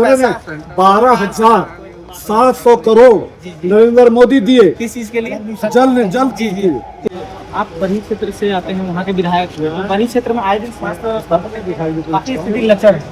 12,700 करोड़ नरेंद्र मोदी दिए। किस चीज के लिए? जल कीजिए। आप बनी क्षेत्र से आते हैं, वहाँ के विधायक हैं। बनी क्षेत्र में आए दिन काफी स्थिति लचर है।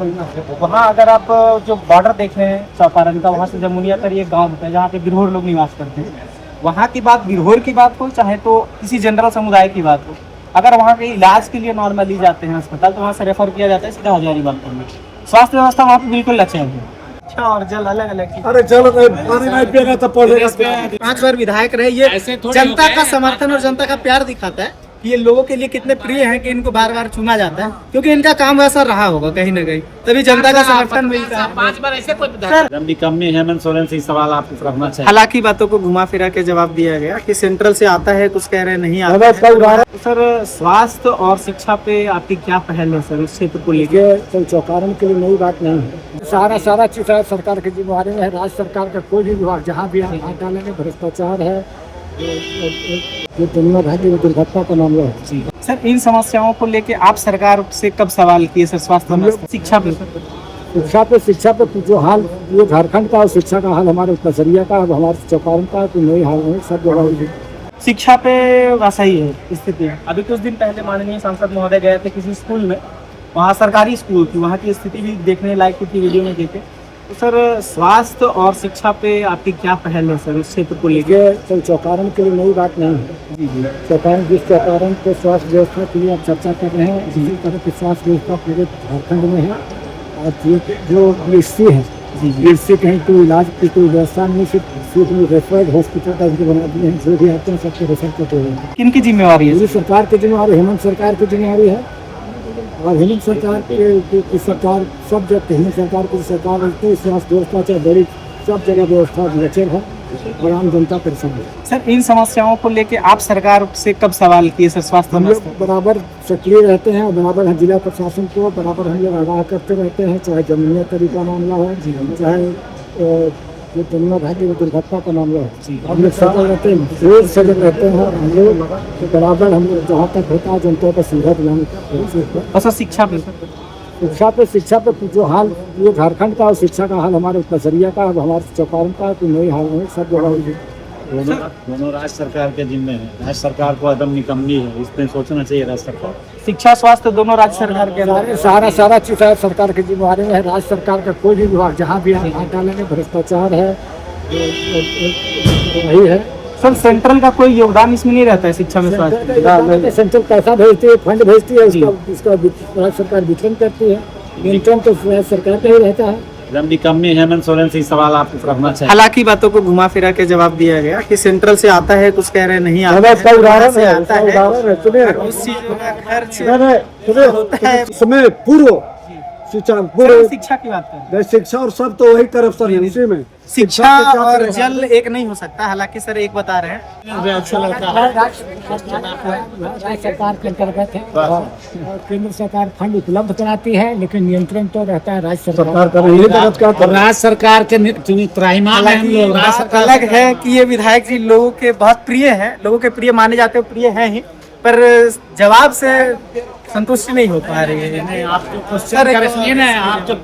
वहाँ अगर आप जो बॉर्डर देख रहे हैं चौपारण का, वहाँ से जमुनिया तक एक गांव होता है जहाँ पे गिरहोर लोग निवास करते हैं। वहाँ की बात, गिरहोर की बात हो चाहे तो किसी जनरल समुदाय की बात हो, अगर वहाँ के इलाज के लिए नॉर्मली जाते हैं अस्पताल तो वहाँ से रेफर किया जाता है सीधा हजारीबाग में। स्वास्थ्य व्यवस्था वहाँ पे बिल्कुल लचर है। अच्छा, और जल अलग अलग की। अरे जल पानी नहीं पिएगा तो पड़ेगा। 5 बार विधायक रहे, ये जनता का समर्थन और जनता का प्यार दिखाता है कि ये लोगों के लिए कितने प्रिय हैं कि इनको बार बार चुना जाता है, क्योंकि इनका काम वैसा रहा होगा कहीं ना कहीं, तभी जनता का समर्थन मिलता है। 5 बार ऐसे कोई निकम्मी हेमंत सोरेन से सवाल आपको रखना चाहिए। हालांकि बातों को घुमा फिरा के जवाब दिया गया कि सेंट्रल से आता है, कुछ कह रहे नहीं आता है। सर, स्वास्थ्य और शिक्षा पे आपकी क्या पहल है सर, इस क्षेत्र को लेकर? चौकारण के लिए नई बात नहीं है। सारा चीज सरकार की जिम्मेवारी में है। राज्य सरकार का कोई भी विभाग जहाँ भी हाथ डालेंगे भ्रष्टाचार है, ये दुनिया भर की दुर्घटना का मामला है। सर, इन समस्याओं को लेके आप सरकार से कब सवाल किए सर? स्वास्थ्य में, शिक्षा पे? शिक्षा पे जो हाल ये झारखंड का और शिक्षा का हाल हमारे उत्तरसरिया का, हमारे चौपारण का, तो नई हाल में सब जगह शिक्षा पे वैसा ही है स्थिति। अभी कुछ दिन पहले माननीय सांसद महोदय गए थे किसी स्कूल में, वहाँ सरकारी स्कूल थी, वहाँ की स्थिति भी देखने लायक थी, वीडियो में देखे। तो सर, स्वास्थ्य और शिक्षा पे आपकी क्या पहल है सर, इस क्षेत्र को लेकर? तो चौकारण के लिए नई बात नहीं है। चौकारण के स्वास्थ्य व्यवस्था के लिए आप चर्चा कर रहे हैं, इसी तरह की स्वास्थ्य व्यवस्था पूरे झारखंड में है। और जो बीएससी है, बीएससी कहीं कोई इलाज की कोई व्यवस्था नहीं, सिर्फ रेफर्ड हॉस्पिटल का बना दिए हैं। जो भी आते हैं सबको रेफर करते हैं। किनकी जिम्मेवारी है? सरकार की जिम्मेवारी, हेमंत सरकार की जिम्मेवारी है। और हेमंत सरकार की सरकार सब जगह, हेमंत सरकार की सरकार रहती है, स्वास्थ्य व्यवस्था चाहे बड़ी सब जगह व्यवस्था लचर है और आम जनता परेशान है। सर, इन समस्याओं को लेके आप सरकार से कब सवाल किए सर? स्वास्थ्य हम लोग बराबर सक्रिय रहते हैं और बराबर हम जिला प्रशासन को बराबर हम लोग आगाह करते रहते हैं, चाहे जमुनिया तरीका मामला हो, चाहे ये दुनिया भर की दुर्घटना का मामला है। हम लोग सजग रहते हैं, रोज सजग रहते हैं। हम लोग बराबर हम लोग जहाँ तक होता है जनता को सुविधा दिलाने का। अच्छा, शिक्षा पे जो हाल ये झारखंड का और शिक्षा का हाल हमारे उत्तरसरिया का, हमारे चौपारण का, तो नई हाल में सब जगह दोनों राज्य सरकार के जिम्मे है। राज्य सरकार को एकदम निकम्मी है, इसमें सोचना चाहिए राज्य सरकार। शिक्षा स्वास्थ्य दोनों राज्य सरकार के सारा चीज सरकार की जिम्मेवारी में है। राज्य सरकार का कोई भी विभाग जहाँ भी हाथ डालेंगे भ्रष्टाचार है, वही है। सर, सेंट्रल का कोई योगदान इसमें नहीं रहता है शिक्षा में? स्वास्थ्य सेंट्रल पैसा भेजती है, फंड भेजती है, इसका राज्य सरकार वितरण करती है। नियंत्रण तो राज्य सरकार का ही रहता है। निकम्मी हेमंत सोरेन से सवाल आपको रखना चाहिए। हालांकि बातों को घुमा फिरा के जवाब दिया गया कि सेंट्रल से आता है, कुछ कह रहे नहीं आता है। समय पूर्व शिक्षा की बात करें, शिक्षा और सब तो वही तरफ सर है, इसी में शिक्षा और जल एक नहीं हो सकता। हालांकि सर एक बता रहे हैं, राज्य सरकार के अंतर्गत है और केंद्र सरकार फंड उपलब्ध कराती है, लेकिन नियंत्रण तो रहता है राज्य सरकार का। राज्य सरकार के अलग है कि ये विधायक जी लोगों के बहुत प्रिय हैं, लोगों के प्रिय माने जाते हैं, प्रिय हैं ही, पर जवाब से संतुष्टि नहीं हो पा रही है। आप जो क्वेश्चन आप जो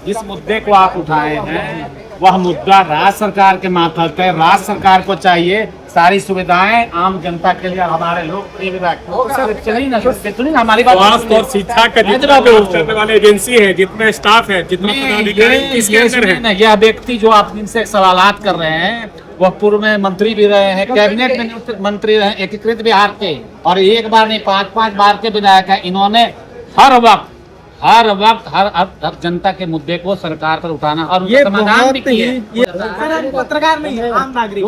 जिस मुद्दे को आप उठाए हैं वह मुद्दा राज्य सरकार के मातहत है। राज्य सरकार को चाहिए सारी सुविधाएं आम जनता के लिए, हमारे लोग हमारी बात। स्वास्थ्य और शिक्षा का जितना करने वाले एजेंसी है, जितने स्टाफ है, जितना यह व्यक्ति जो आप जिनसे सवालात कर रहे हैं वह पूर्व में मंत्री भी रहे हैं, कैबिनेट में मंत्री रहे, एकीकृत बिहार के, और एक बार नहीं 5-5 बार के विधायक है। इन्होंने हर वक्त हर जनता के मुद्दे को सरकार पर उठाना और ये समाधान भी किए। पत्रकार नहीं है, आम नागरिक।